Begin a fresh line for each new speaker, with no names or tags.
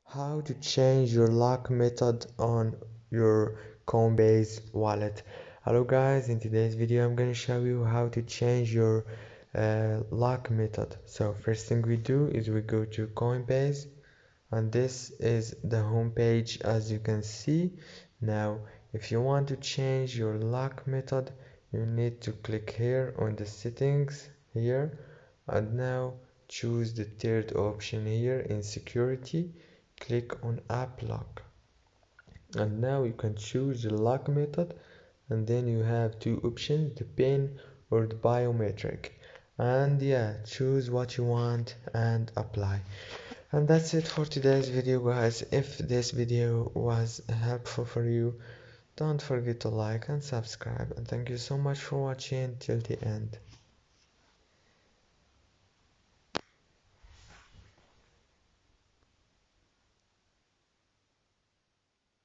How to change your lock method on your Coinbase wallet. Hello guys, in today's video I'm going to show you how to change your lock method. So first thing we do is we go to Coinbase, and this is the home page as you can see. Now if you want to change your lock method, you need to click here on the settings here, and now choose the third option here in security. Click on app lock, and now you can choose the lock method, and then you have two options, the pin or the biometric, and yeah, choose what you want and apply. And that's it for today's video guys. If this video was helpful for you, don't forget to like and subscribe, and thank you so much for watching till the end.